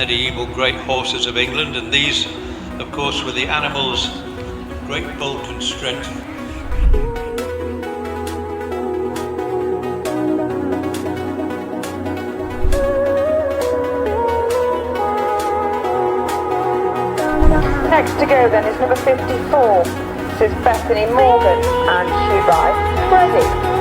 medieval great horses of England, and these, of course, were the animals' great bulk and strength. Next to go then is number 54. This is Bethany Morgan, and she rides Freddie.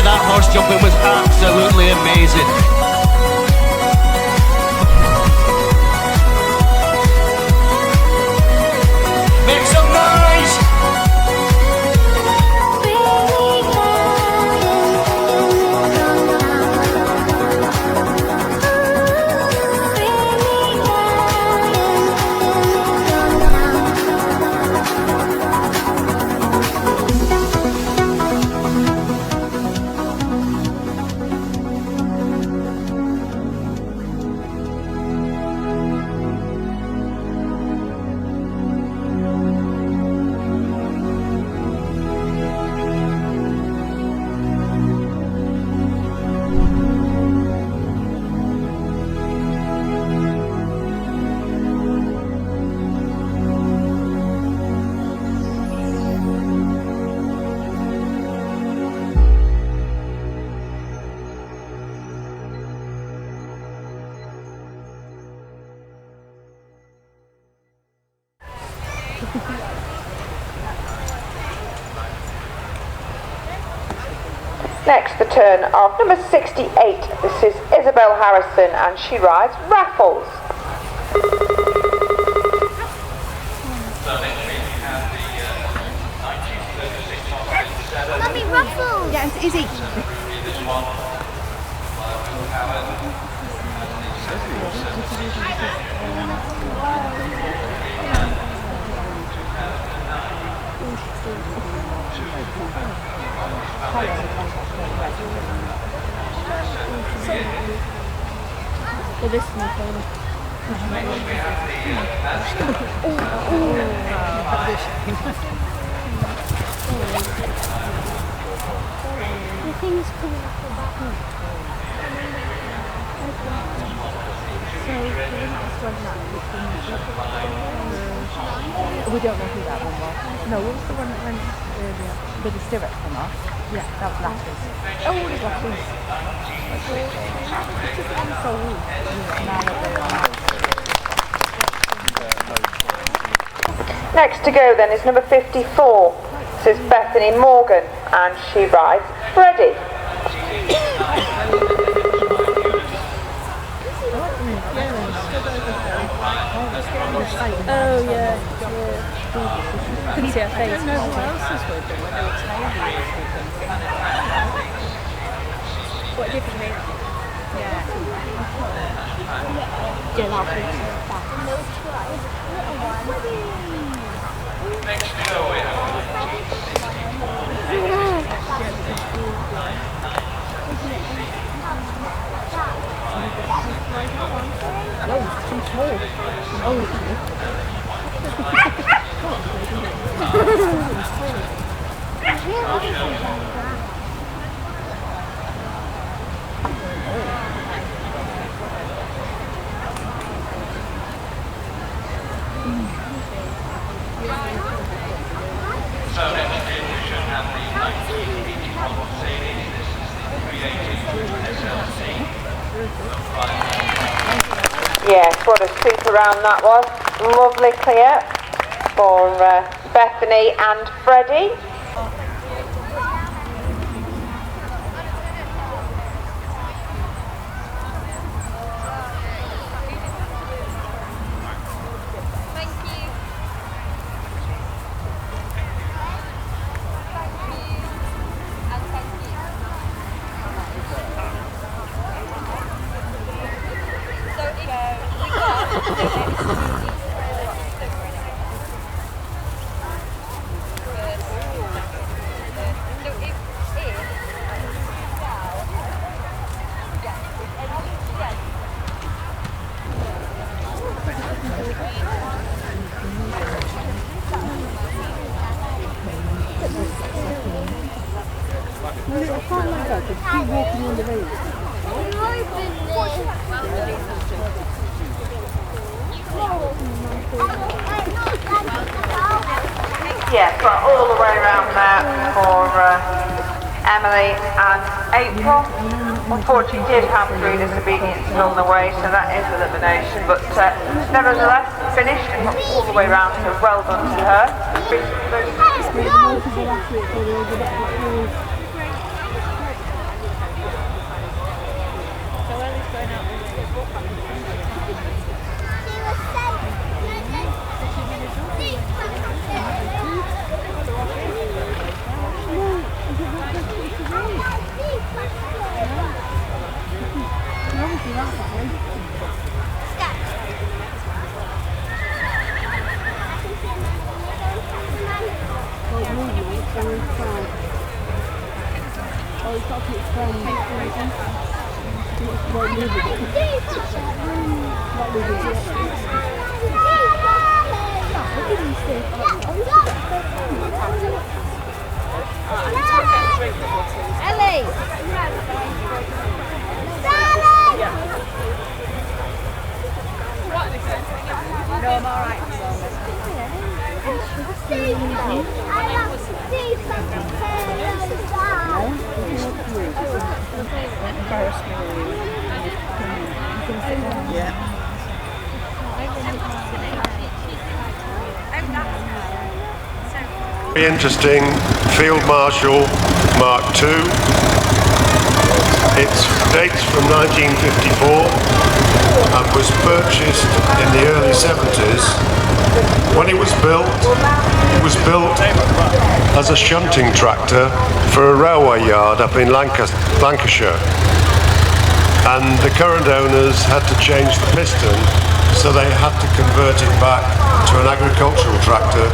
That horse jumping was absolutely amazing. Make some noise! Next, the turn of number 68. This is Isabel Harrison, and she rides Raffles. Mummy, Raffles! Yeah, it's Izzy. For this one, the thing's coming off the back. We don't know who that one was. No, what was the one that went earlier? With the stirrup come off? Yeah, that was Lashes. Oh, it was Lashes. It's just one soul. Next to go then is number 54. This is Bethany Morgan, and she rides Freddie. Oh yeah. Couldn't see her face. I don't know who else is with them, whether it's Haley or something. What different you mean? Yeah. Yeah, that'll be Next show we have No, it's too small. Yes, what a super round that was. Lovely clear for Bethany and Freddie. Yes, well, all the way around there for Emily and April. Unfortunately, did have 3 disobediences on the way, so that is elimination. But nevertheless, finished and all the way around, so well done to her. Ellie! No, I'm alright. Very interesting Field Marshal Mark II. It dates from 1954 and was purchased in the early 70s. When it was built as a shunting tractor for a railway yard up in Lancashire. And the current owners had to change the piston, so they had to convert it back to an agricultural tractor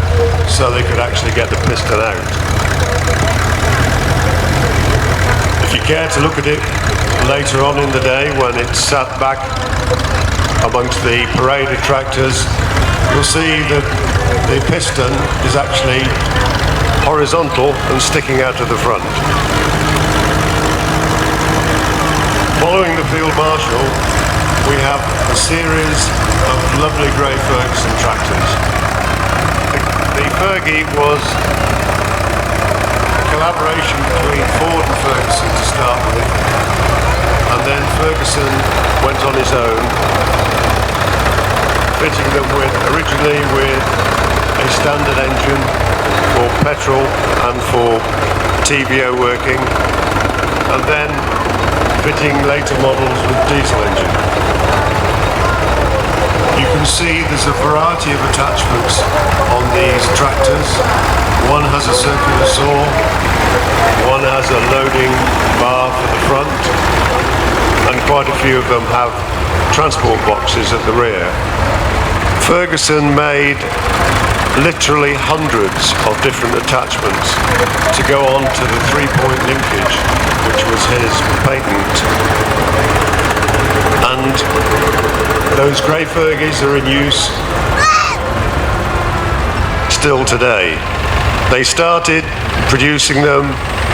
so they could actually get the piston out. If you care to look at it later on in the day when it's sat back amongst the parade of tractors, you'll see that the piston is actually horizontal and sticking out of the front. Following the Field Marshal, we have a series of lovely grey Ferguson tractors. The Fergie was a collaboration between Ford and Ferguson to start with, and then Ferguson went on his own, fitting them originally with a standard engine for petrol and for TBO working, and then fitting later models with diesel engine. You can see there's a variety of attachments on these tractors. One has a circular saw, one has a loading bar for the front, and quite a few of them have transport boxes at the rear. Ferguson made literally hundreds of different attachments to go on to the 3-point linkage, which was his patent. and those grey Fergies are in use still today. They started producing them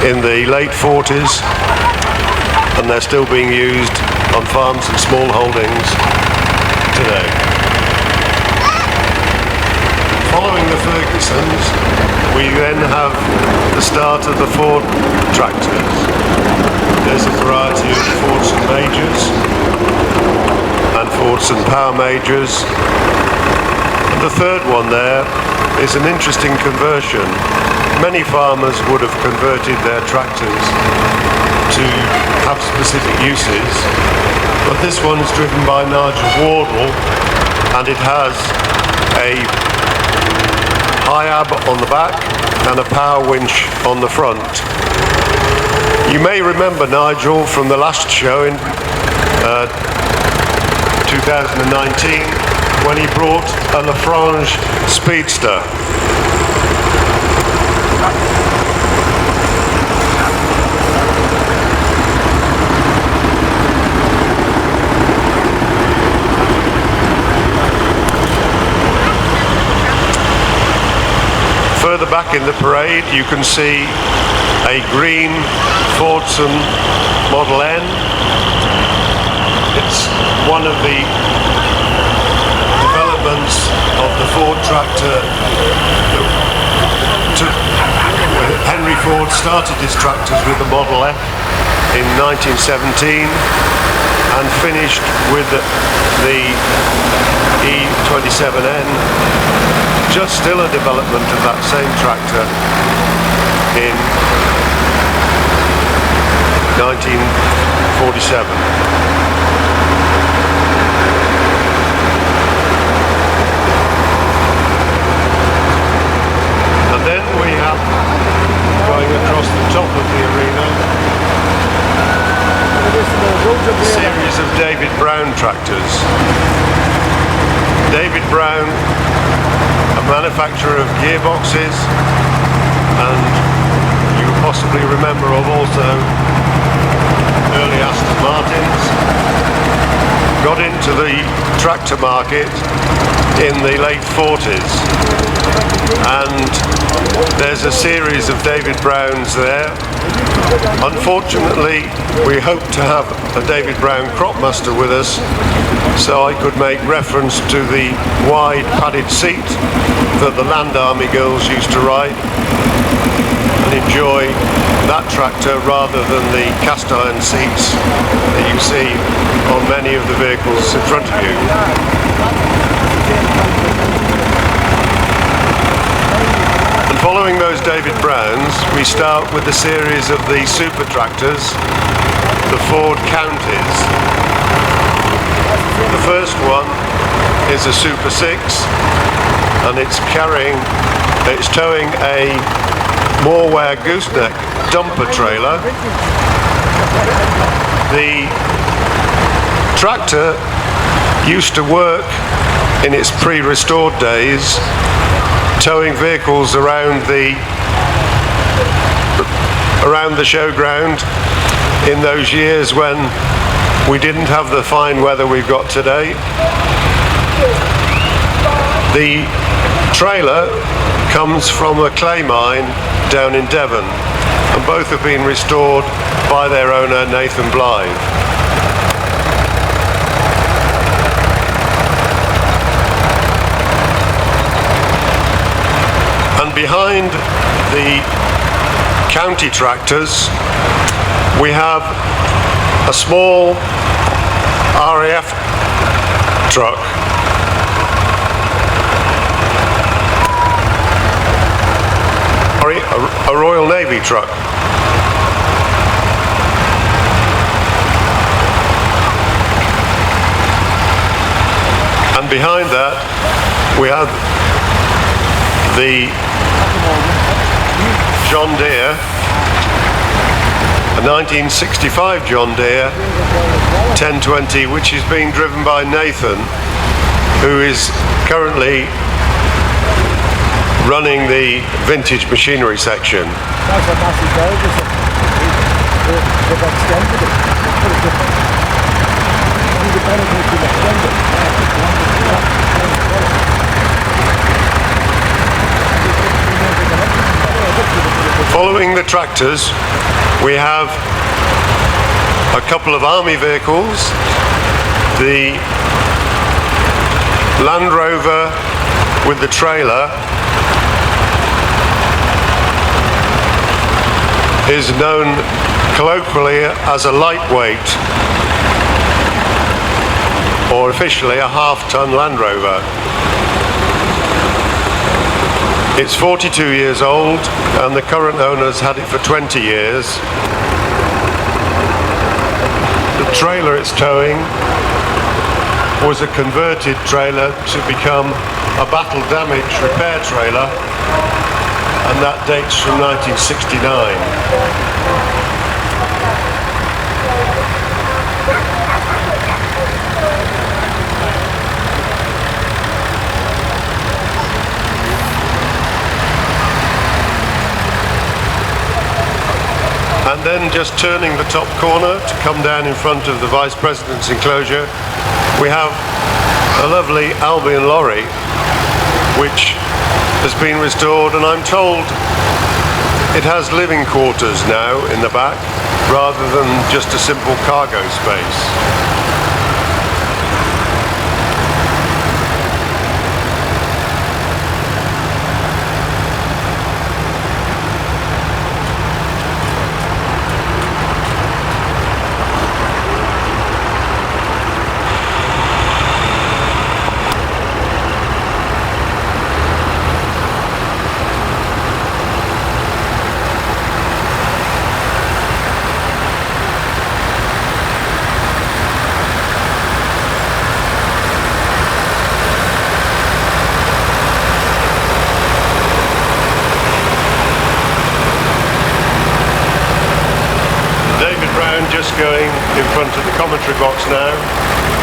in the late 40s, and they're still being used on farms and small holdings today. Following the Fergusons, we then have the start of the Ford tractors. There's a variety of Fordson Majors and Fordson Power Majors. And the third one there is an interesting conversion. Many farmers would have converted their tractors to have specific uses, but this one is driven by Nigel Wardle, and it has a high ab on the back and a power winch on the front. You may remember Nigel from the last show in 2019 when he brought a Lafrange Speedster. Further back in the parade you can see a green Fordson Model N. It's one of the developments of the Ford tractor. Henry Ford started his tractors with the Model F in 1917 and finished with the E27N, just still a development of that same tractor in 1947. And then we have, going across the top of the arena, a series of David Brown tractors. David Brown, a manufacturer of gearboxes, and you possibly remember of also early Aston Martins, got into the tractor market in the late 40s, and there's a series of David Browns there. Unfortunately, we hope to have a David Brown Cropmaster with us, so I could make reference to the wide padded seat that the Land Army girls used to ride and enjoy that tractor rather than the cast iron seats that you see on many of the vehicles in front of you. And following those David Browns, we start with the series of the super tractors, the Ford Counties. The first one is a Super 6, and it's towing a Morware gooseneck dumper trailer. The tractor used to work in its pre-restored days towing vehicles around the showground in those years when we didn't have the fine weather we've got today. The trailer comes from a clay mine down in Devon, and both have been restored by their owner Nathan Blythe. And behind the county tractors we have a small RAF truck. A Royal Navy truck. And behind that we have the John Deere, a 1965 John Deere 1020, which is being driven by Nathan, who is currently running the vintage machinery section. That's a massive road, isn't it? They've extended it. Following the tractors, we have a couple of army vehicles, the Land Rover with the trailer is known colloquially as a lightweight, or officially a half-ton Land Rover. It's 42 years old and the current owner's had it for 20 years. The trailer it's towing was a converted trailer to become a battle damage repair trailer, and that dates from 1969. And then just turning the top corner to come down in front of the Vice President's enclosure, we have a lovely Albion lorry which has been restored, and I'm told it has living quarters now in the back rather than just a simple cargo space. Just going in front of the commentary box now.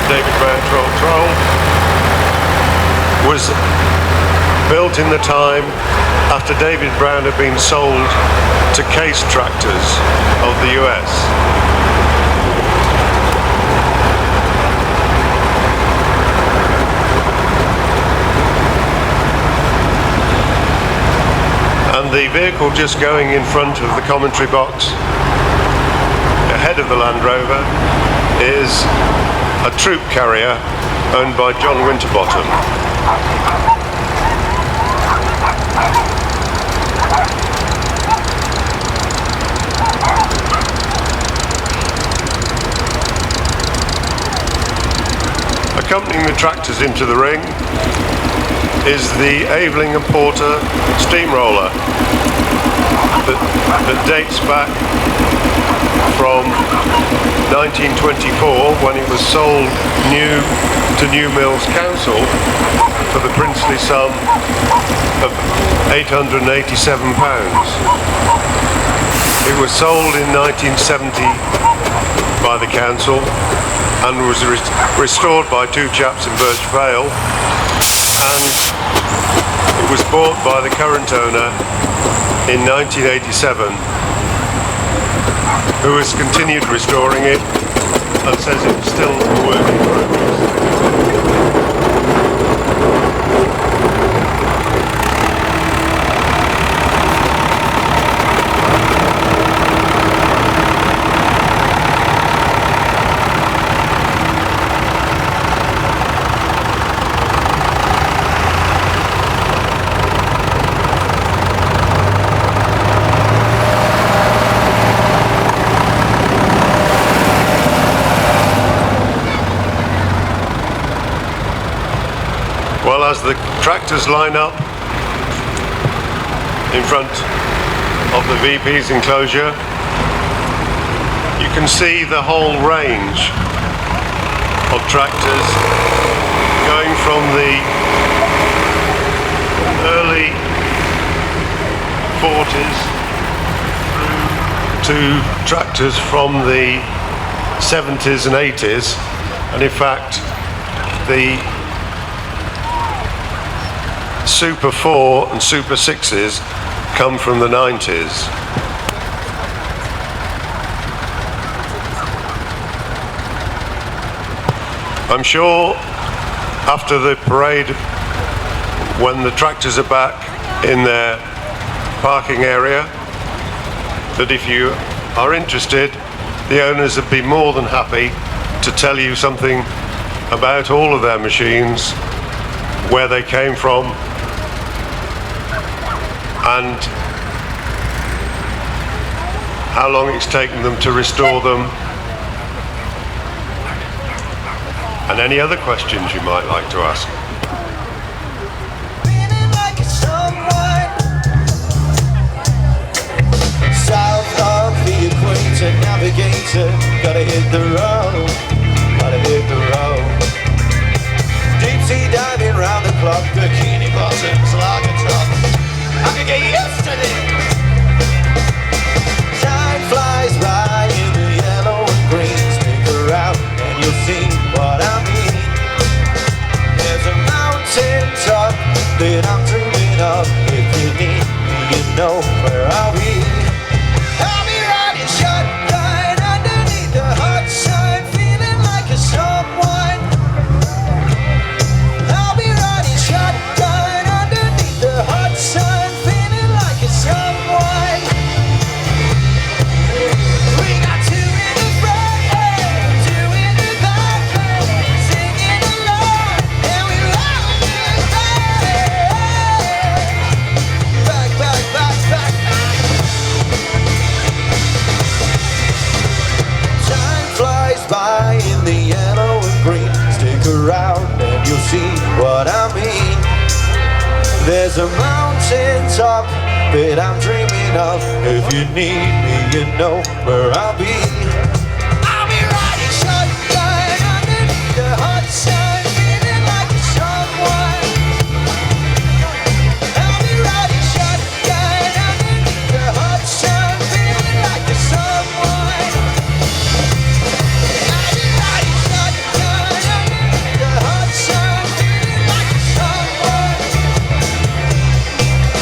David Brown Troll was built in the time after David Brown had been sold to Case Tractors of the US. And the vehicle just going in front of the commentary box ahead of the Land Rover is a troop carrier owned by John Winterbottom. Accompanying the tractors into the ring is the Aveling and Porter steamroller that dates back from 1924, when it was sold new to New Mills Council for the princely sum of £887. It was sold in 1970 by the council and was restored by two chaps in Birch Vale, and it was bought by the current owner in 1987, who has continued restoring it and says it's still a work in progress. Well, as the tractors line up in front of the VP's enclosure, you can see the whole range of tractors going from the early 40s through to tractors from the 70s and 80s, and in fact the Super 4 and Super 6s come from the 90s. I'm sure after the parade, when the tractors are back in their parking area, that if you are interested, the owners would be more than happy to tell you something about all of their machines, where they came from, and how long it's taken them to restore them, and any other questions you might like to ask. South of the equator, navigator, gotta hit the road, gotta hit the road. Deep sea diving round the clock, bikini bottoms, lager top. I can get used to this. Time flies by in the yellow and green. Stick around and you'll see what I mean. There's a mountain top that I'm dreaming of. If you need me, you know where I'll be. I'll be riding shotgun underneath the hot sun, feeling like a someone. I'll be riding shotgun underneath the hot sun, feeling like a someone. We got two in the front, two in the back, singing along, and we rock the back, back, back, back. Time flies by in the yellow and green. Stick around and you'll see what I mean. There's a mountain top that I'm dreaming of. If you need me, you know where I'll be. I'll be riding shotgun underneath the hot sun, feeling like someone. I'll be riding shotgun underneath the hot sun, feeling like someone. I'll be riding shotgun underneath the hot sun, feeling like someone.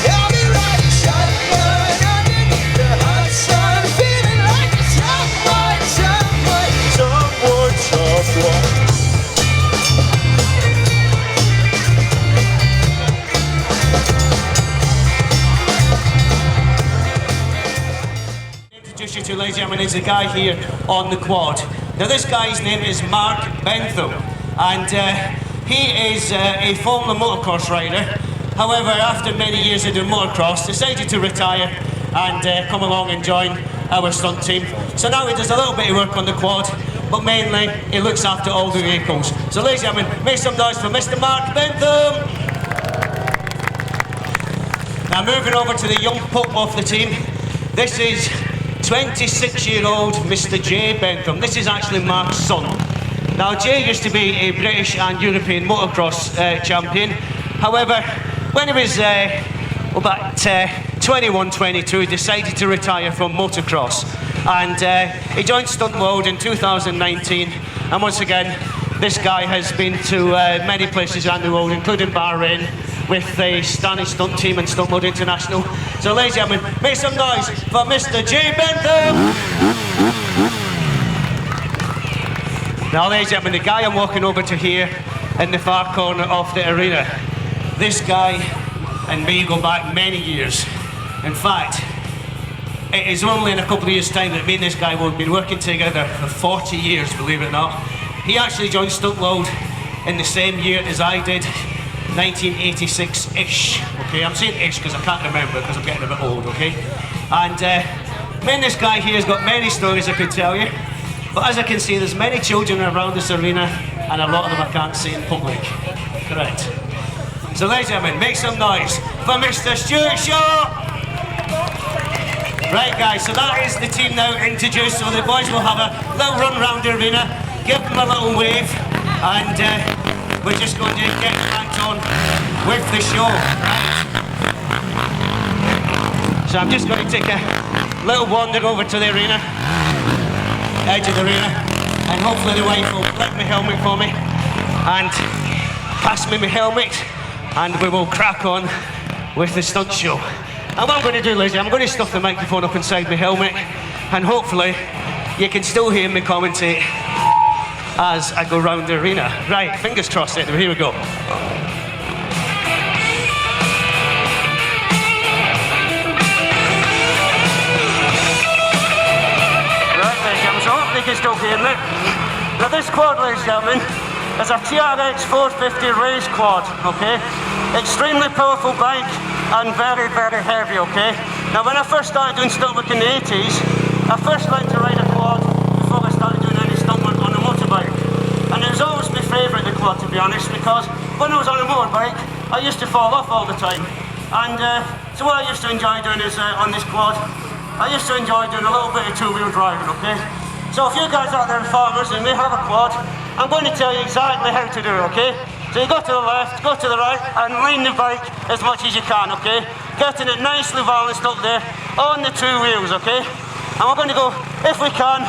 I'll be riding shotgun underneath the hot sun, feeling like someone, someone, someone. Introduce you to, ladies and gentlemen, is a guy here on the quad. Now this guy's name is Mark Bentham, and he is a former motocross rider. However, after many years of doing motocross, decided to retire and come along and join our stunt team. So now he does a little bit of work on the quad, but mainly he looks after all the vehicles. So ladies and gentlemen, make some noise for Mr. Mark Bentham. Now moving over to the young pup of the team, this is 26-year-old Mr. Jay Bentham. This is actually Mark's son. Now Jay used to be a British and European motocross champion. However, when he was about 21, 22, he decided to retire from motocross. And he joined Stunt World in 2019. And once again, this guy has been to many places around the world, including Bahrain, with the Spanish stunt team and Stunt World International. So ladies and gentlemen, make some noise for Mr. Jay Bentham! Now ladies and gentlemen, the guy I'm walking over to here in the far corner of the arena, this guy and me go back many years. In fact, it is only in a couple of years' time that me and this guy will have been working together for 40 years, believe it or not. He actually joined Stunt World in the same year as I did, 1986-ish, okay? I'm saying ish because I can't remember because I'm getting a bit old, okay? And me and this guy here has got many stories I could tell you, but as I can see, there's many children around this arena and a lot of them I can't see in public. Correct. So ladies and gentlemen, make some noise for Mr. Stuart Shaw! Right guys, so that is the team now introduced, so the boys will have a little run round the arena, give them a little wave, and we're just going to get back on with the show. So I'm just going to take a little wander over to the arena, edge of the arena, and hopefully the wife will flip my helmet for me and pass me my helmet, and we will crack on with the stunt show. And what I'm going to do, ladies, I'm going to stuff the microphone up inside my helmet, and hopefully you can still hear me commentate as I go round the arena. Right, fingers crossed it. Here we go. So I hope they can still hear me. Now this quad, ladies and gentlemen, is a TRX 450 race quad, okay? Extremely powerful bike and very, very heavy, okay? Now when I first started doing stunt work in the 80s, I first learned to ride a quad before I started doing any stunt work on a motorbike. And it was always my favourite, the quad, to be honest, because when I was on a motorbike, I used to fall off all the time. And so what I used to enjoy doing is on this quad, I used to enjoy doing a little bit of two-wheel driving, okay? So if you guys out there are farmers and may have a quad, I'm going to tell you exactly how to do it, okay? So you go to the left, go to the right, and lean the bike as much as you can, okay? Getting it nicely balanced up there on the two wheels, okay? And we're going to go, if we can,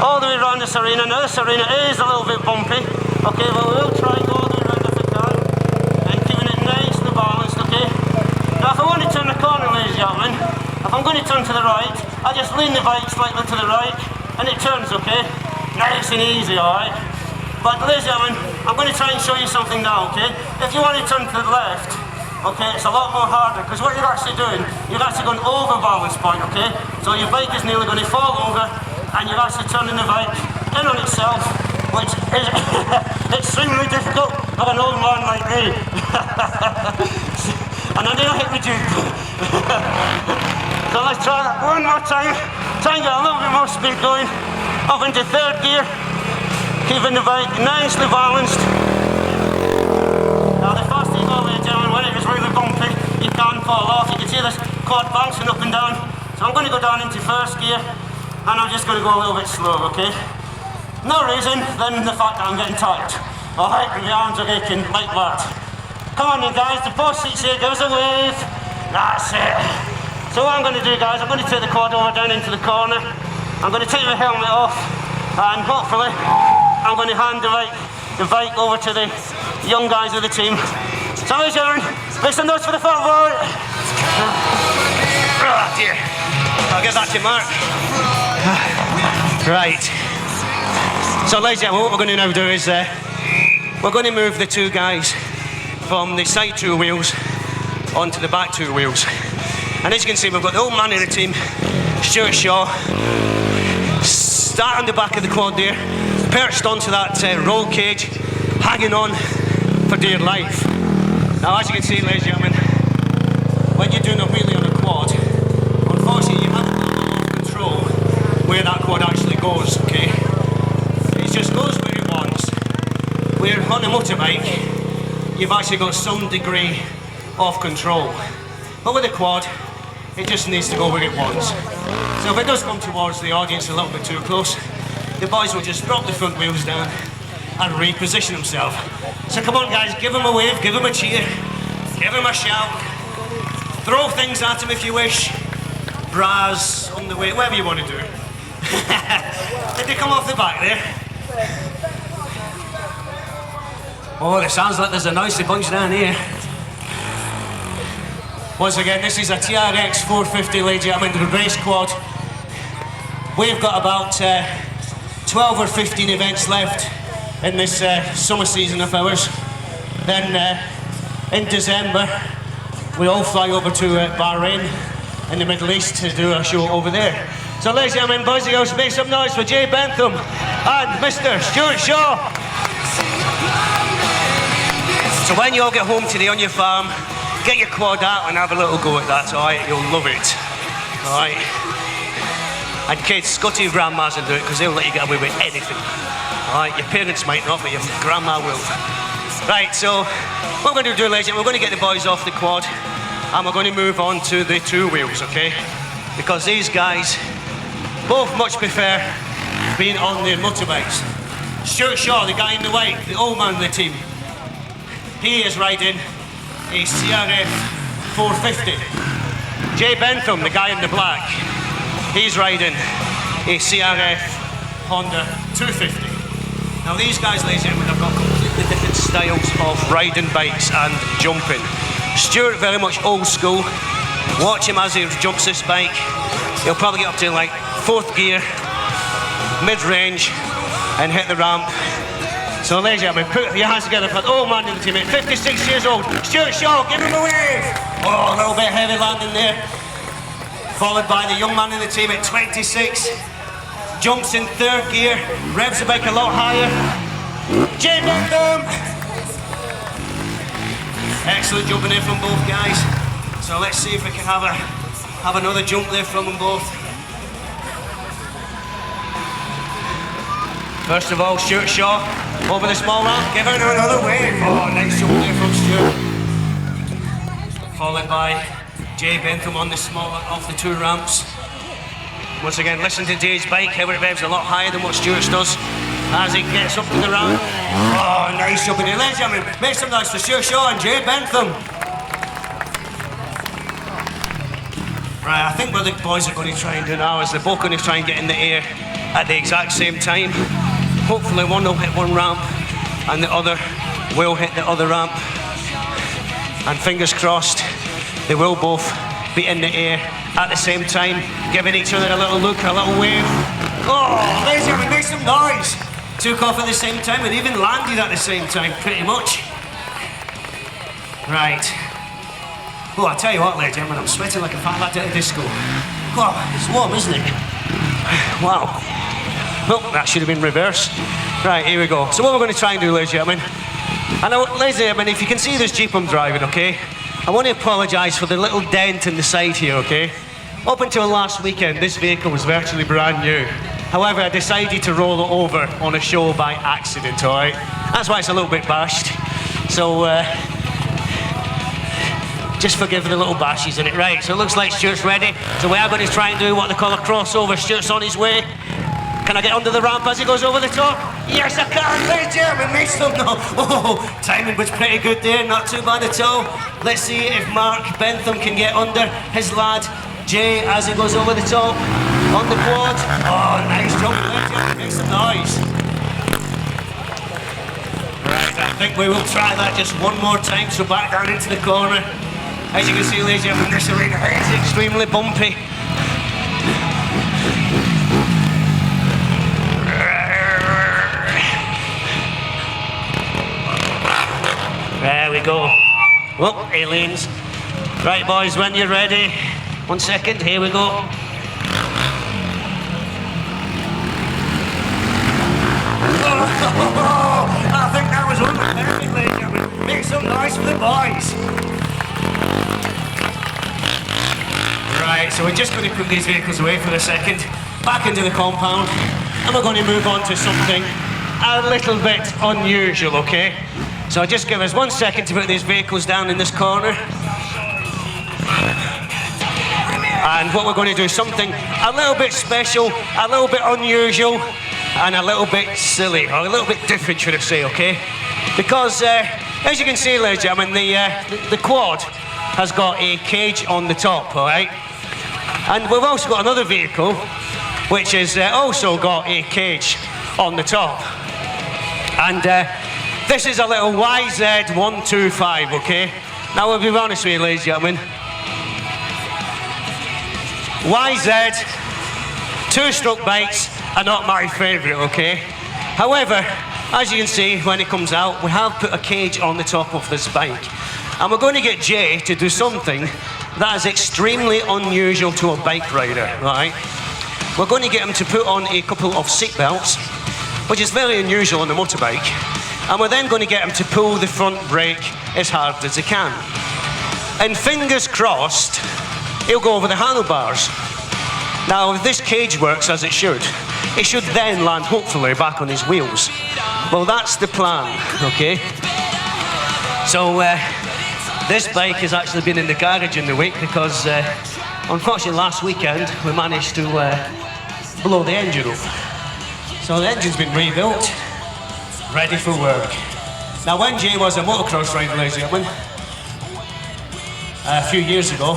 all the way around this arena. Now this arena is a little bit bumpy, okay? But we will try and go all the way around if we can, and keeping it nicely balanced, okay? Now if I want to turn the corner, ladies and gentlemen, if I'm going to turn to the right, I just lean the bike slightly to the right, and it turns, okay? Nice and easy, alright? But ladies and gentlemen, I'm going to try and show you something now, okay? If you want to turn to the left, okay, it's a lot more harder, because what you're actually doing, you're actually going over balance point, okay? So your bike is nearly going to fall over, and you're actually turning the bike in on itself, which is extremely difficult for an old man like me. And I nearly hit the Jeep. So let's try that one more time. Try and get a little bit more speed going. Up into third gear. Keeping the bike nicely balanced. Now the faster you go, ladies and gentlemen, when it is really bumpy, you can fall off. You can see this quad bouncing up and down. So I'm going to go down into first gear, and I'm just going to go a little bit slow, okay? No reason than the fact that I'm getting tired. Alright, and the arms are aching like that. Come on then guys, the post seats here, give us a wave. That's it. So what I'm going to do, guys, I'm going to take the quad over down into the corner. I'm going to take my helmet off, and hopefully I'm going to hand the bike over to the young guys of the team. So ladies and gentlemen, make some noise for the fat boy. Oh dear. I'll get back to Mark. Right. So ladies and gentlemen, what we're going to now do is we're going to move the two guys from the side two wheels onto the back two wheels. And as you can see, we've got the old man in the team, Stuart Shaw, start on the back of the quad there, perched onto that roll cage, hanging on for dear life. Now as you can see, ladies and gentlemen, when you're doing a wheelie on a quad, unfortunately you have a little bit of control where that quad actually goes, okay? It just goes where it wants. Where on a motorbike, you've actually got some degree of control. But with a quad, it just needs to go where it wants. So if it does come towards the audience a little bit too close, the boys will just drop the front wheels down and reposition themselves. So come on guys, give them a wave, give them a cheer, give them a shout, throw things at them if you wish, bras on the way, whatever you want to do. Did they come off the back there? Oh, it sounds like there's a noisy bunch down here. Once again, this is a TRX 450, ladies and gentlemen, the race quad. We've got about 12 or 15 events left in this summer season of ours. Then in December, we all fly over to Bahrain in the Middle East to do a show over there. So ladies and gentlemen, boys and girls, make some noise for Jay Bentham and Mr. Stuart Shaw. So when you all get home today on your farm, get your quad out and have a little go at that, alright? You'll love it, alright? And kids, go to your grandmas and do it, because they'll let you get away with anything, alright? Your parents might not, but your grandma will. Right, so what we're going to do, ladies and gentlemen, we're going to get the boys off the quad, and we're going to move on to the two wheels, okay? Because these guys both much prefer being on their motorbikes. Stuart Shaw, the guy in the white, the old man of the team, he is riding a CRF 450. Jay Bentham, the guy in the black, he's riding a CRF Honda 250. Now these guys, ladies and gentlemen, have got completely different styles of riding bikes and jumping. Stuart, very much old school. Watch him as he jumps this bike. He'll probably get up to like 4th gear, mid-range, and hit the ramp So ladies and gentlemen, put your hands together for the old man in the team at 56 years old, Stuart Shaw, give him a wave! Oh, a little bit heavy landing there. Followed by the young man in the team at 26. Jumps in third gear, revs the bike a lot higher. Jay Bentham! Excellent jumping in from both guys. So let's see if we can have another jump there from them both. First of all, Stuart Shaw over the small ramp, give her another wave. Oh, nice jump there from Stuart. Followed by Jay Bentham on the small off the two ramps. Once again, listen to Jay's bike, how it revs a lot higher than what Stuart's does as he gets up to the ramp. Oh, nice jumping in. Ladies and gentlemen, make some noise for Stuart Shaw and Jay Bentham. Right, I think what the boys are going to try and do now is they're both going to try and get in the air at the exact same time. Hopefully one will hit one ramp and the other will hit the other ramp. And fingers crossed, they will both be in the air at the same time, giving each other a little look, a little wave. Oh, ladies and gentlemen, make some noise. Took off at the same time and even landed at the same time, pretty much. Right. Oh, I tell you what, ladies and gentlemen, I'm sweating like a fat lad at a disco. Oh, it's warm, isn't it? Wow. Well, that should have been reversed. Right, here we go. So what we're going to try and do, ladies and gentlemen, and ladies and gentlemen, if you can see this Jeep I'm driving, okay, I want to apologise for the little dent in the side here, okay? Up until last weekend, this vehicle was virtually brand new. However, I decided to roll it over on a show by accident, all right? That's why it's a little bit bashed. So, just forgive the little bashes in it. Right, so it looks like Stuart's ready. So we are going to try and do what they call a crossover. Stuart's on his way. Can I get under the ramp as he goes over the top? Yes, I can. Ladies and gentlemen, missed them. No. Oh, timing was pretty good there. Not too bad at all. Let's see if Mark Bentham can get under his lad Jay as he goes over the top on the quad. Oh, nice jump. Ladies and gentlemen, make some noise. Right, I think we will try that just one more time. So back down into the corner. As you can see, ladies and gentlemen, this arena is extremely bumpy. There we go. Whoop, aliens. Right, boys, when you're ready. 1 second, here we go. I think that was perfect, ladies and gentlemen. Make some noise for the boys. Right, so we're just going to put these vehicles away for a second, back into the compound, and we're going to move on to something a little bit unusual, okay? So just give us 1 second to put these vehicles down in this corner. And what we're going to do is something a little bit special, a little bit unusual, and a little bit silly, or a little bit different, should I say, okay? Because, as you can see, ladies and gentlemen, the quad has got a cage on the top, all right? And we've also got another vehicle, which has also got a cage on the top. And this is a little YZ125, okay? Now, we'll be honest with you, ladies and gentlemen. YZ, two-stroke bikes are not my favourite, okay? However, as you can see, when it comes out, we have put a cage on the top of this bike. And we're going to get Jay to do something that is extremely unusual to a bike rider, right? We're going to get him to put on a couple of seatbelts, which is very unusual on a motorbike. And we're then going to get him to pull the front brake as hard as he can. And fingers crossed, he'll go over the handlebars. Now, if this cage works as it should then land, hopefully, back on his wheels. Well, that's the plan, okay? So, this bike has actually been in the garage in the week because, unfortunately, last weekend, we managed to blow the engine up. So the engine's been rebuilt, ready for work. Now, when Jay was a motocross rider, ladies and gentlemen, a few years ago,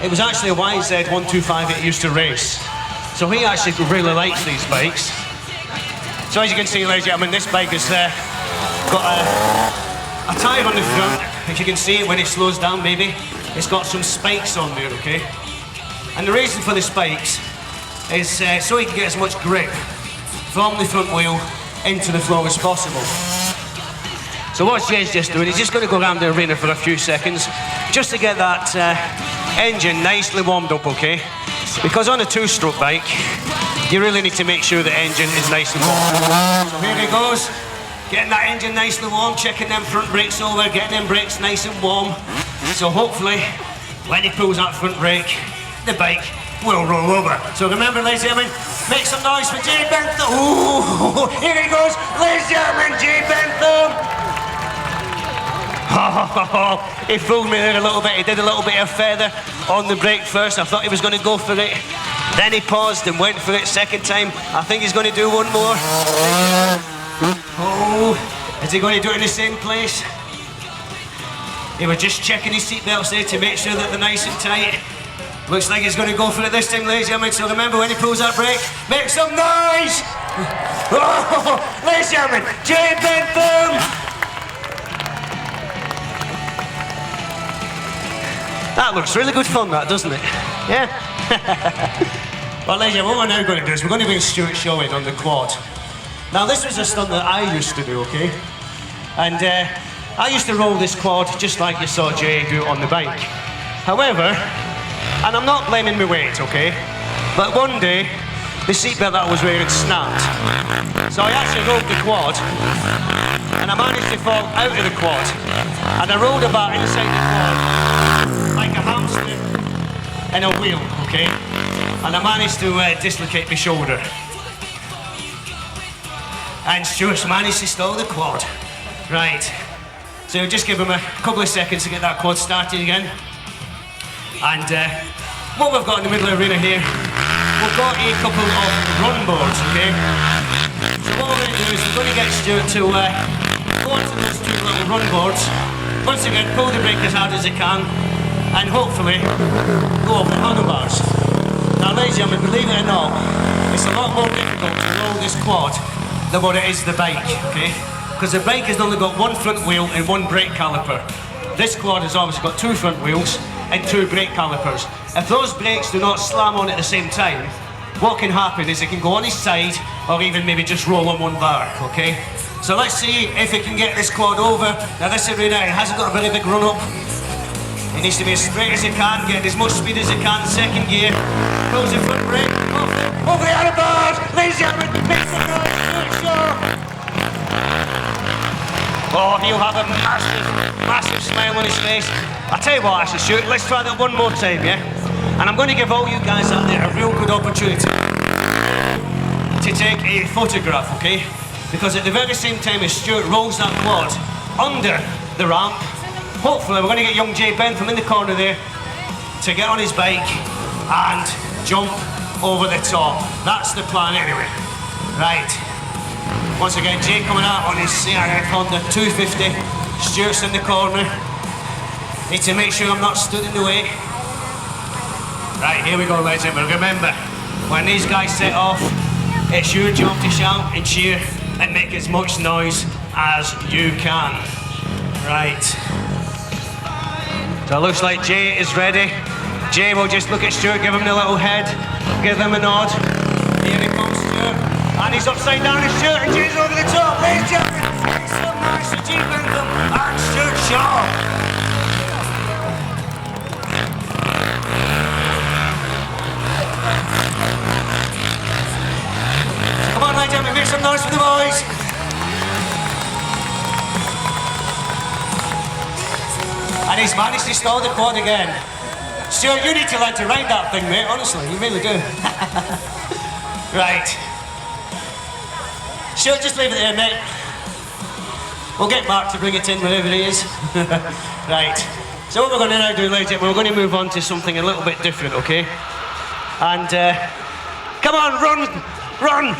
it was actually a YZ125 that he used to race. So he actually really likes these bikes. So as you can see, ladies and gentlemen, this bike has got a tyre on the front. If you can see it when it slows down, maybe, it's got some spikes on there, okay? And the reason for the spikes is so he can get as much grip from the front wheel into the floor as possible. So what Jay's just doing, he's just going to go around the arena for a few seconds just to get that engine nicely warmed up, okay? Because on a two-stroke bike, you really need to make sure the engine is nice and warm. So here he goes, getting that engine nicely warm, checking them front brakes over, getting them brakes nice and warm. So hopefully, when he pulls that front brake, the bike will roll over. So remember, ladies and gentlemen, make some noise for Jay Bentham. Ooh, here he goes, ladies and gentlemen, Jay Bentham. Oh, he fooled me there a little bit. He did a little bit of feather on the brake first. I thought he was going to go for it. Then he paused and went for it second time. I think he's going to do one more. Oh, is he going to do it in the same place? He was just checking his seatbelts there to make sure that they're nice and tight. Looks like he's going to go for it this time, ladies and gentlemen. So remember, when he pulls that brake, make some noise! Oh, ladies and gentlemen, Jay Bentham! That looks really good fun, that, doesn't it? Yeah? Well, ladies and gentlemen, what we're now going to do is we're going to bring Stuart Shaw in on the quad. Now, this was a stunt that I used to do, okay? And I used to roll this quad just like you saw Jay do on the bike. However, and I'm not blaming my weight, okay? But one day, the seatbelt that I was wearing snapped. So I actually rolled the quad, and I managed to fall out of the quad. And I rolled about inside the quad like a hamster in a wheel, okay? And I managed to dislocate my shoulder. And Stuart's managed to stall the quad. Right. So just give him a couple of seconds to get that quad started again. And what we've got in the middle of the arena here, we've got a couple of run boards, okay? So what we're going to do is we're going to get Stuart to go onto those two little run boards. Once again, pull the brake as hard as you can, and hopefully go over the handlebars. Now, ladies and gentlemen, believe it or not, it's a lot more difficult to roll this quad than what it is the bike, okay? Because the bike has only got one front wheel and one brake caliper. This quad has obviously got two front wheels and two brake calipers. If those brakes do not slam on at the same time, what can happen is it can go on his side or even maybe just roll on one bar, okay? So let's see if it can get this quad over. Now this arena, it hasn't got a very big run up. It needs to be as straight as it can, get as much speed as it can, second gear. Pulls the front brake, over the handlebars, ladies and gentlemen, make some noise, Stuart Shaw. Oh, he'll have a massive smile on his face. I'll tell you what, actually, Stuart, let's try that one more time, yeah? And I'm going to give all you guys out there a real good opportunity to take a photograph, okay? Because at the very same time as Stuart rolls that quad under the ramp, hopefully we're going to get young Jay Bentham in the corner there to get on his bike and jump over the top. That's the plan anyway. Right. Once again, Jay coming out on his CRF Honda 250. Stuart's in the corner. Need to make sure I'm not stood in the way. Right, here we go, ladies and gentlemen. Remember, when these guys set off, it's your job to shout and cheer and make as much noise as you can. Right. So it looks like Jay is ready. Jay will just look at Stuart, give him a little head, give him a nod. Here he comes, Stuart. And he's upside down and Stuart, and Jay's over the top. Ladies and gentlemen, make some noise for Jay Bentham and Stuart Shaw. Come on, ladies and gentlemen, make some noise for the boys. And he's managed to stall the quad again. Stuart, you need to learn to ride that thing, mate, honestly, you really do. Right. Stuart, just leave it there, mate. We'll get Mark to bring it in wherever he is. Right. So what we're going to now do, ladies and gentlemen, we're going to move on to something a little bit different, okay? And, come on, run!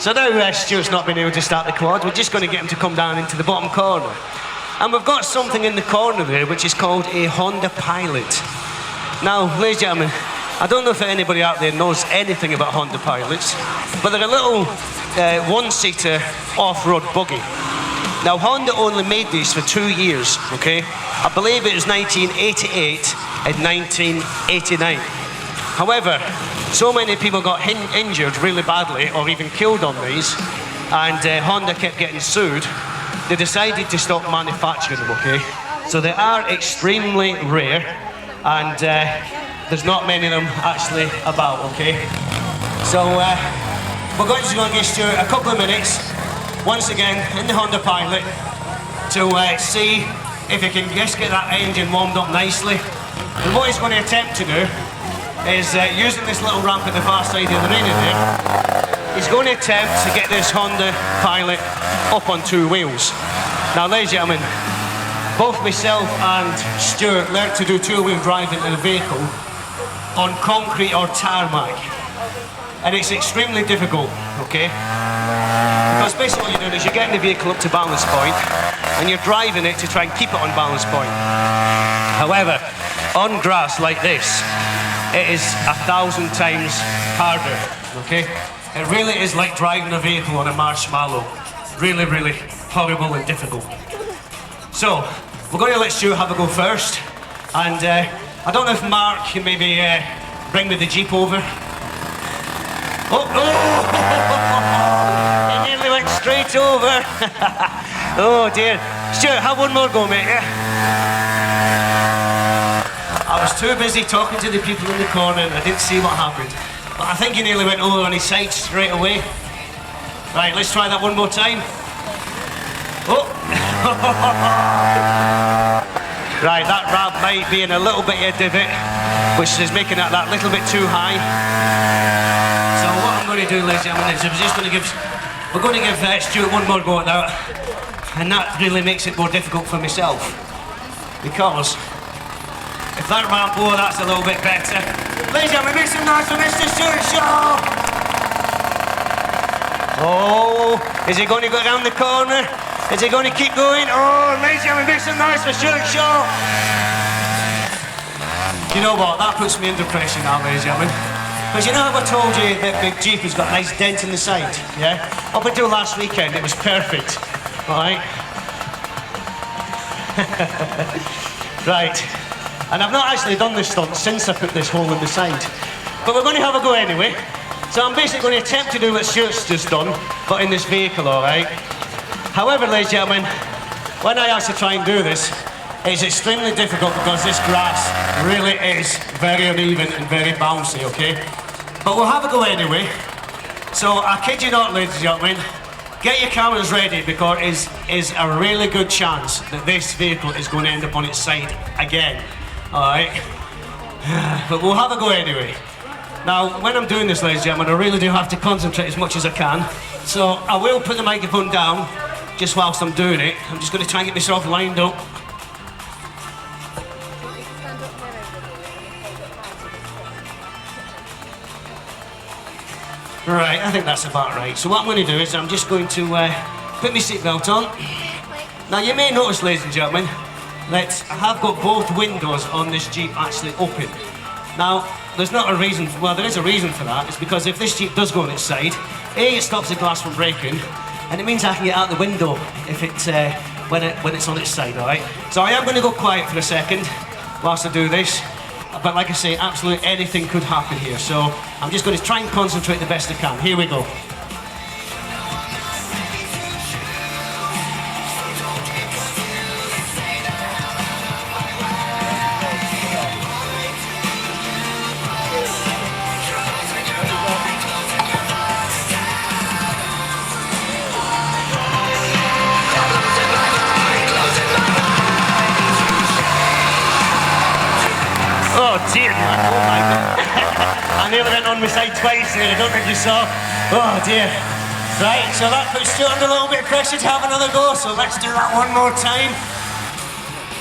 So now Stuart's not been able to start the quad, we're just going to get him to come down into the bottom corner. And we've got something in the corner there which is called a Honda Pilot. Now, ladies and gentlemen, I don't know if anybody out there knows anything about Honda Pilots, but they're a little one-seater off-road buggy. Now, Honda only made these for 2 years, okay? I believe it was 1988 and 1989. However, so many people got injured really badly or even killed on these, and Honda kept getting sued, they decided to stop manufacturing them, okay? So they are extremely rare, and there's not many of them actually about, okay? So we're just going to give Stuart a couple of minutes, once again, in the Honda Pilot, to see if he can just get that engine warmed up nicely. And what he's going to attempt to do is, using this little ramp at the far side of the arena there, he's going to attempt to get this Honda Pilot up on 2 wheels. Now, ladies and gentlemen, both myself and Stuart learnt to do 2-wheel driving in a vehicle on concrete or tarmac. And it's extremely difficult, okay? Because basically what you're doing is you're getting the vehicle up to balance point and you're driving it to try and keep it on balance point. However, on grass like this, it is 1,000 times harder, okay? It really is like driving a vehicle on a marshmallow. Really, really horrible and difficult. So, we're going to let Stuart have a go first. And I don't know if Mark can maybe bring me the Jeep over. Oh, he nearly went straight over. Oh dear. Stuart, have one more go, mate, yeah? I was too busy talking to the people in the corner and I didn't see what happened. But I think he nearly went over on his side straight away. Right, let's try that one more time. Oh! Right, that ramp might be in a little bit of a divot, which is making that little bit too high. So what I'm going to do, ladies and gentlemen, is we're going to give Stuart one more go at that, and that really makes it more difficult for myself, because if that ramp, oh, that's a little bit better. Ladies and gentlemen, make some noise for Mr. Stuart Shaw. Oh, is he going to go down the corner? Is he going to keep going? Oh, ladies and gentlemen, make some noise for Stuart Shaw. You know what? That puts me under pressure now, ladies and gentlemen. Because you know how I told you that the Jeep has got a nice dent in the side, yeah? Up until last weekend, it was perfect, all right? Right. And I've not actually done this stunt since I put this hole in the side. But we're going to have a go anyway. So I'm basically going to attempt to do what Stuart's just done, but in this vehicle, all right? However, ladies and gentlemen, when I actually try and do this, it's extremely difficult because this grass really is very uneven and very bouncy, okay? But we'll have a go anyway. So I kid you not, ladies and gentlemen, get your cameras ready because it is a really good chance that this vehicle is going to end up on its side again, all right? But we'll have a go anyway. Now, when I'm doing this, ladies and gentlemen, I really do have to concentrate as much as I can. So I will put the microphone down just whilst I'm doing it. I'm just going to try and get myself lined up. Right, I think that's about right. So what I'm going to do is I'm just going to put my seatbelt on. Now you may notice, ladies and gentlemen, that I have got both windows on this Jeep actually open. Now, there's not a reason, well there is a reason for that. It's because if this Jeep does go on its side, A, it stops the glass from breaking, and it means I can get out the window if it's, when it's on its side, alright? So I am going to go quiet for a second whilst I do this. But like I say, absolutely anything could happen here. So I'm just going to try and concentrate the best I can. Here we go. Oh dear, man. Oh my God. I nearly went on my side twice there, I don't think you saw. Oh dear. Right, so that puts Stuart under a little bit of pressure to have another go, so let's do that one more time.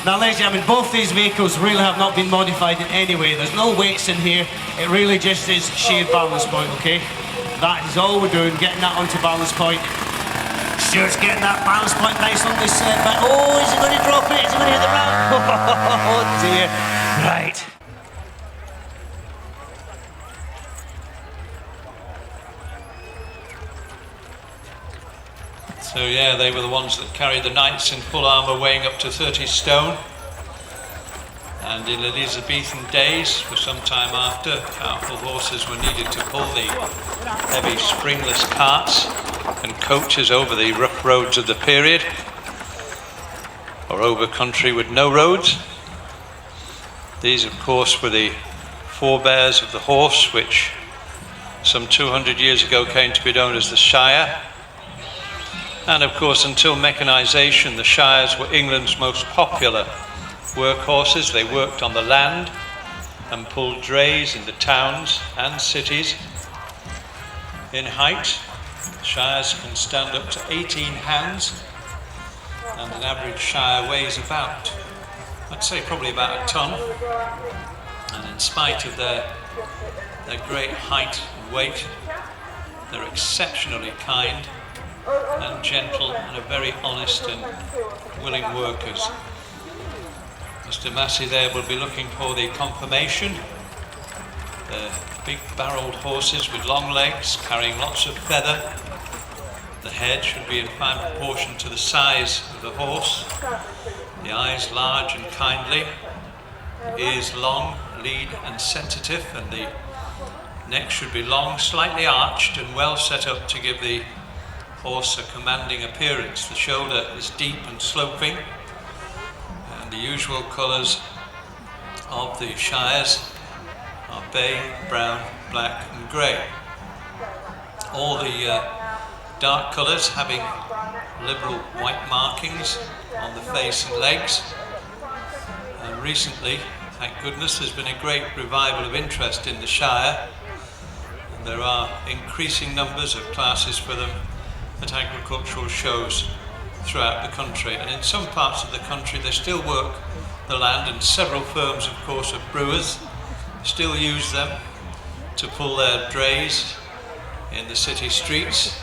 Now ladies and gentlemen, both these vehicles really have not been modified in any way. There's no weights in here, it really just is sheer balance point, okay? That is all we're doing, getting that onto balance point. Stuart's getting that balance point nice on this but oh, is he going to drop it? Is he going to hit the ramp? Oh dear. Right. So yeah, they were the ones that carried the knights in full armour weighing up to 30 stone. And in Elizabethan days, for some time after, powerful horses were needed to pull the heavy springless carts and coaches over the rough roads of the period, or over country with no roads. These, of course, were the forebears of the horse, which some 200 years ago came to be known as the Shire. And of course, until mechanisation, the Shires were England's most popular workhorses. They worked on the land and pulled drays in the towns and cities. In height, Shires can stand up to 18 hands, and an average Shire weighs about, I'd say probably about a ton. And in spite of their great height and weight, they're exceptionally kind and gentle and are very honest and willing workers. Mr. Massey there will be looking for the conformation. They're big barreled horses with long legs, carrying lots of feather. The head should be in fine proportion to the size of the horse. The eyes large and kindly. The ears long, lean and sensitive, and the neck should be long, slightly arched and well set up to give the horse a commanding appearance. The shoulder is deep and sloping, and the usual colours of the Shires are bay, brown, black and grey. All the dark colours having liberal white markings on the face and legs. And recently, thank goodness, there's been a great revival of interest in the Shire, and there are increasing numbers of classes for them at agricultural shows throughout the country. And in some parts of the country they still work the land, and several firms, of course, of brewers still use them to pull their drays in the city streets.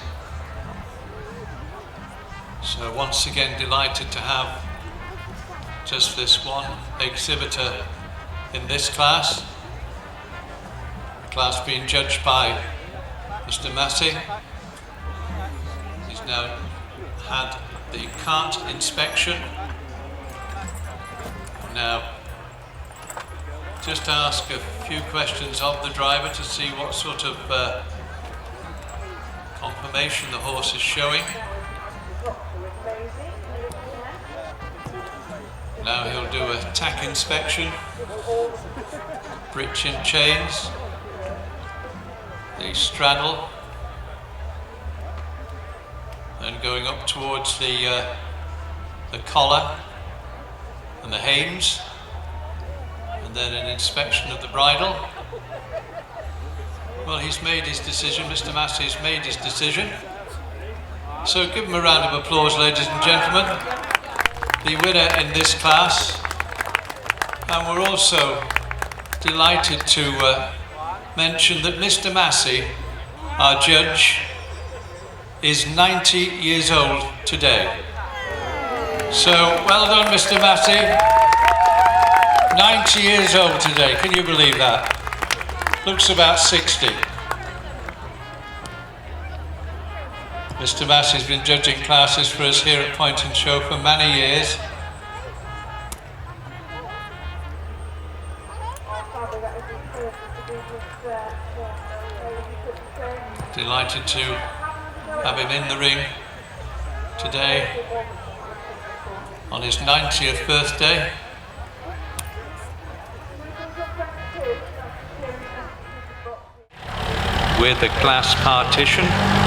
So once again, delighted to have just this one exhibitor in this class. The class being judged by Mr. Massey. He's now had the cart inspection. Now, just ask a few questions of the driver to see what sort of conformation the horse is showing. Now he'll do a tack inspection, breech and chains, the straddle, and going up towards the collar and the hames, and then an inspection of the bridle. Well, he's made his decision. Mr. Massey's made his decision. So give him a round of applause, ladies and gentlemen. The winner in this class. And we're also delighted to mention that Mr. Massey, our judge, is 90 years old today. So well done, Mr. Massey. 90 years old today, can you believe that? Looks about 60. Mr. Massey's been judging classes for us here at Poynton Show for many years. Delighted to have him in the ring today on his 90th birthday. With a glass partition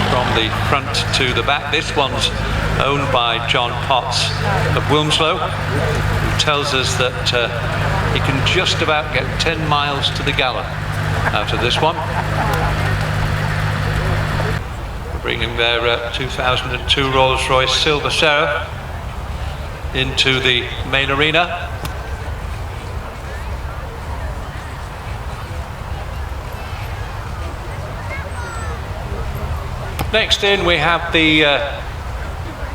from the front to the back. This one's owned by John Potts of Wilmslow, who tells us that he can just about get 10 miles to the gallon out of this one. We're bringing their 2002 Rolls-Royce Silver Seraph into the main arena. Next in we have the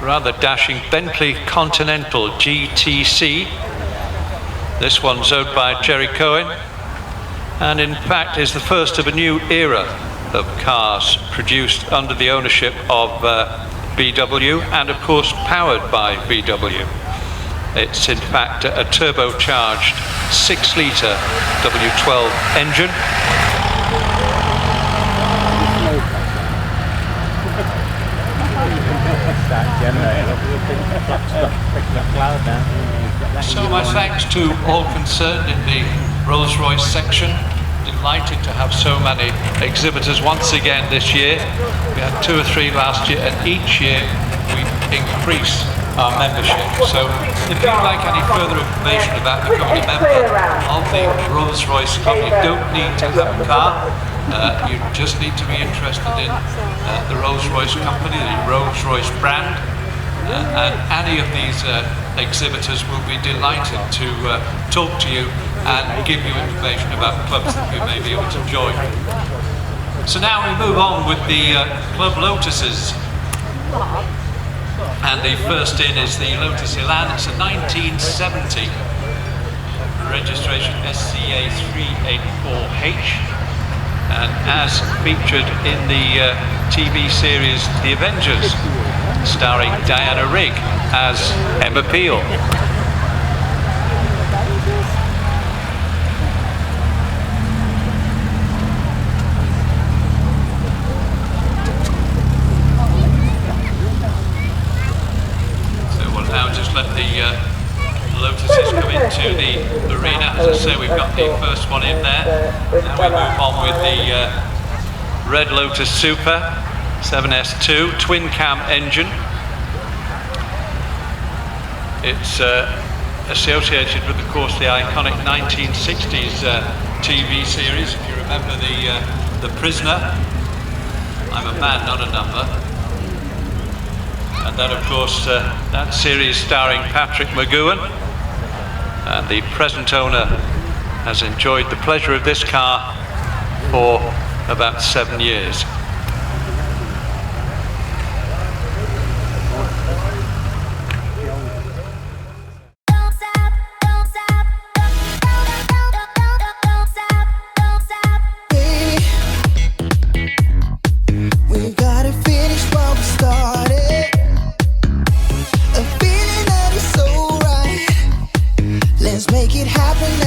rather dashing Bentley Continental GTC. This one's owned by Jerry Cohen, and in fact is the first of a new era of cars produced under the ownership of VW, and of course powered by VW. It's in fact a turbocharged 6-litre W12 engine. So my thanks to all concerned in the Rolls-Royce section. Delighted to have so many exhibitors once again this year. We had 2 or 3 last year, and each year we increase our membership. So if you'd like any further information about becoming a member of the Rolls-Royce Club, you don't need to have a car. You just need to be interested in the Rolls-Royce company, the Rolls-Royce brand, and any of these exhibitors will be delighted to talk to you and give you information about clubs that you may be able to join. So now we move on with the Club Lotuses. And the first in is the Lotus Elan. It's a 1970 registration SCA 384H. And as featured in the TV series The Avengers, starring Diana Rigg as Emma Peel. Let the Lotuses come into the arena. As I say, we've got the first one in there. Now we move on with the Red Lotus Super 7S2 twin cam engine. It's associated with, of course, the iconic 1960s TV series. If you remember the Prisoner, I'm a man, not a number. And then, of course, that series starring Patrick McGowan. And the present owner has enjoyed the pleasure of this car for about 7 years. Let's make it happen.